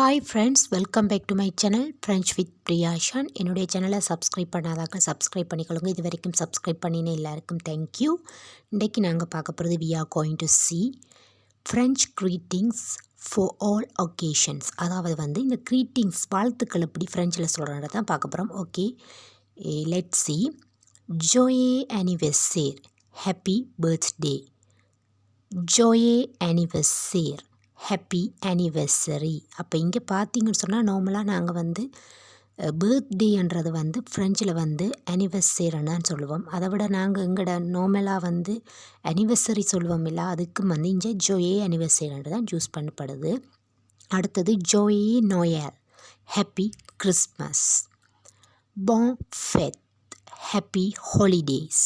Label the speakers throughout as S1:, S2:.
S1: Hi friends, welcome back to my channel French with Priyashan. என்னுடைய சேனலை subscribe பண்ணாதாக்க subscribe பண்ணிக்கொள்ளுங்க. இது வரைக்கும் சப்ஸ்கிரைப் பண்ணின எல்லாருக்கும் தேங்க்யூ. இன்றைக்கி நாங்கள் பார்க்க போகிறது we are going to see French greetings for all occasions. அதாவது இந்த க்ரீட்டிங்ஸ் வாழ்த்துக்கள் எப்படி ஃப்ரெஞ்சில் சொல்கிறத தான் பார்க்க போகிறோம். Okay, let's see. ஜோயே ஆனிவர்சேர், ஹாப்பி பர்த்டே. ஜோயே ஆனிவர்சேர், ஹாப்பி ஆனிவர்சரி. அப்போ இங்கே பார்த்தீங்கன்னு சொன்னால் நார்மலாக நாங்கள் பர்த்டேன்றது ஃப்ரெஞ்சில் ஆனிவர்சேர்னு சொல்லுவோம். அதை விட நாங்கள் எங்களோட நார்மலாக ஆனிவர்சரி சொல்லுவோம் இல்லை, அதுக்கு இங்கே ஜோயே ஆனிவர்சரின்றது தான் யூஸ் பண்ணப்படுது. அடுத்தது ஜோயே நோயல், ஹாப்பி கிறிஸ்மஸ். பான் ஃபெத், ஹாப்பி ஹாலிடேஸ்.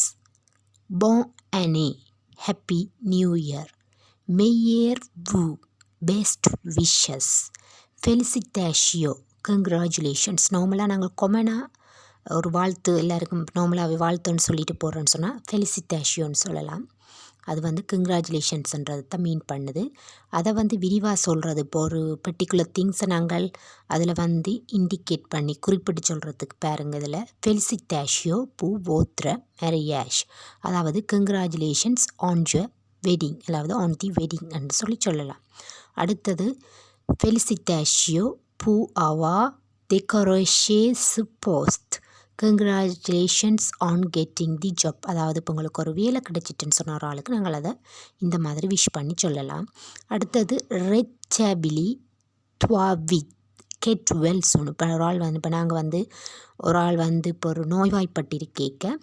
S1: பான் அனே, ஹாப்பி நியூ இயர். மெய்யர் வூ, பெஸ்ட் விஷஸ். ஃபெலிசிட்டேஷியோ, கங்க்ராச்சுலேஷன்ஸ். நார்மலாக நாங்கள் கொமனாக ஒரு வாழ்த்து எல்லாருக்கும் நார்மலாகவே வாழ்த்துன்னு சொல்லிட்டு போடுறோன்னு சொன்னால் ஃபெலிசிட்டேஷியோன்னு சொல்லலாம். அது கங்க்ராச்சுலேஷன்ஸ்ன்றது தான் மீன் பண்ணுது. அதை விரிவாக சொல்கிறது, இப்போ ஒரு பர்டிகுலர் திங்ஸை நாங்கள் அதில் இண்டிகேட் பண்ணி குறிப்பிட்டு சொல்கிறதுக்கு பாருங்க. இதில் ஃபெலிசிட்டேஷியோ பூ வோத்ர மேரியாஷ், அதாவது கங்க்ராச்சுலேஷன்ஸ் ஆன் யுவர் வெட்டிங், அதாவது ஆன் தி வெட்டிங் என்று சொல்லலாம். அடுத்தது ஃபெலிசிட்டேஷியோ பூ அவா டெக்கரேஷேஸ் போஸ்ட், congratulations on getting the job. அதாவது இப்போ உங்களுக்கு ஒரு வேலை கிடைச்சிட்டுன்னு சொன்ன ஒரு ஆளுக்கு நாங்கள் அதை இந்த மாதிரி விஷ் பண்ணி சொல்லலாம். அடுத்தது ரெச்சாபிலி துவாவித் கெட் வெல் சூன். இப்போ ஒரு ஆள் இப்போ நாங்கள் ஒரு ஆள் இப்போ ஒரு நோய்வாய்ப்பட்டிருக்கேக்க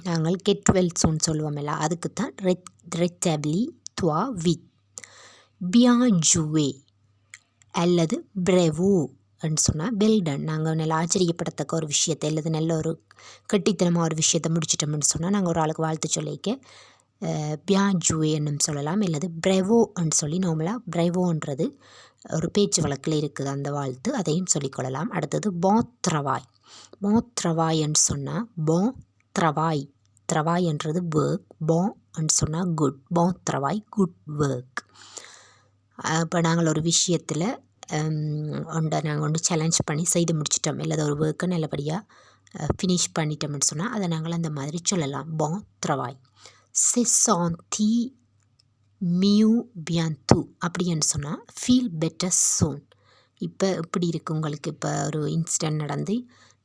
S1: நாங்கள் கெட் வெல் சூன் சொல்லுவோம் இல்லை, அதுக்கு தான் ரெச்சாபிலி துவாவித். பியான் ஜூவே அல்லது ப்ரெவோ அப்படின்னு சொன்னால் வெல்டன். நாங்கள் நல்ல ஆச்சரியப்படத்தக்க ஒரு விஷயத்தை அல்லது நல்ல ஒரு கட்டித்தனமாக ஒரு விஷயத்தை முடிச்சிட்டோம்னு சொன்னால் நாங்கள் ஒரு ஆளுக்கு வாழ்த்து சொல்லிக்க பியான் ஜூவேன்னு சொல்லலாம். அல்லது ப்ரெவோன்னு சொல்லி நார்மலாக ப்ரெவோன்றது ஒரு பேச்சு வழக்கில் இருக்குது அந்த வாழ்த்து, அதையும் சொல்லிக்கொள்ளலாம். அடுத்தது போத்ரவாய். போத்ரவாய்ன்னு சொன்னால் போத்ரவாய், த்ரவாய் என்றது ஒர்க், போன்னு சொன்னால் குட், போத்ரவாய் குட் ஒர்க். இப்போ நாங்கள் ஒரு விஷயத்தில் நாங்கள் சேலஞ்ச் பண்ணி செய்து முடிச்சிட்டோம், இல்லாத ஒரு ஒர்க்கை நல்லபடியாக ஃபினிஷ் பண்ணிட்டோம்னு சொன்னால் அதை நாங்கள் அந்த மாதிரி சொல்லலாம். பான் த்ரவாய். செ சாந்தி மியூ பியான்து அப்படின்னு சொன்னால் ஃபீல் பெட்டர் சூன். இப்போ இப்படி இருக்குது உங்களுக்கு, இப்போ ஒரு இன்சிடென்ட் நடந்து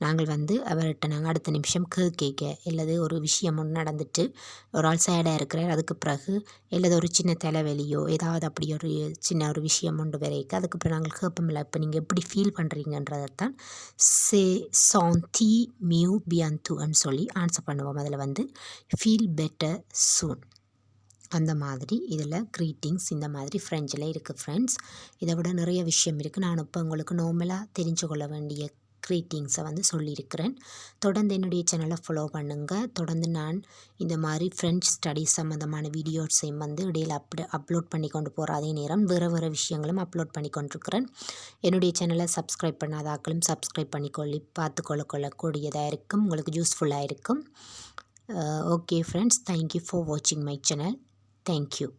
S1: நாங்கள் அவர்கிட்ட நாங்கள் அடுத்த நிமிஷம் கேட்க இல்லது ஒரு விஷயம் ஒன்று நடந்துட்டு ஒரு ஆள் சேடாக இருக்கிறார், அதுக்கு பிறகு இல்லது ஒரு சின்ன தலைவலியோ ஏதாவது அப்படி ஒரு சின்ன ஒரு விஷயம் ஒன்று வரைக்கும் அதுக்கப்புறம் நாங்கள் கேட்போம்ல, இப்போ நீங்கள் எப்படி ஃபீல் பண்ணுறீங்கன்றதைத்தான் சே சாந்தி மியூ பியாந்துன்னு சொல்லி ஆன்சர் பண்ணுவோம். அதில் ஃபீல் பெட்டர் சூன் அந்த மாதிரி. இதில் க்ரீட்டிங்ஸ் இந்த மாதிரி ஃப்ரெஞ்சில் இருக்குது ஃப்ரெண்ட்ஸ். இதை விட நிறைய விஷயம் இருக்குது. நான் இப்போ உங்களுக்கு நார்மலாக தெரிஞ்சு கொள்ள வேண்டிய க்ரீட்டிங்ஸை சொல்லியிருக்கிறேன். தொடர்ந்து என்னுடைய சேனலை ஃபாலோ பண்ணுங்கள். தொடர்ந்து நான் இந்த மாதிரி ஃப்ரெஞ்ச் ஸ்டடீஸ் சம்மந்தமான வீடியோஸையும் இடையில் அப்லோட் பண்ணி கொண்டு போகிற அதே நேரம் வேறு விஷயங்களும் அப்லோட் பண்ணி கொண்டிருக்கிறேன். என்னுடைய சேனலை சப்ஸ்கிரைப் பண்ணாதாக்களும் சப்ஸ்கிரைப் பண்ணிக்கொள்ளி கொள்ளக்கூடியதாக இருக்கும், உங்களுக்கு யூஸ்ஃபுல்லாக இருக்கும். ஓகே ஃப்ரெண்ட்ஸ், தேங்க்யூ ஃபார் வாட்சிங் மை சேனல். Thank you.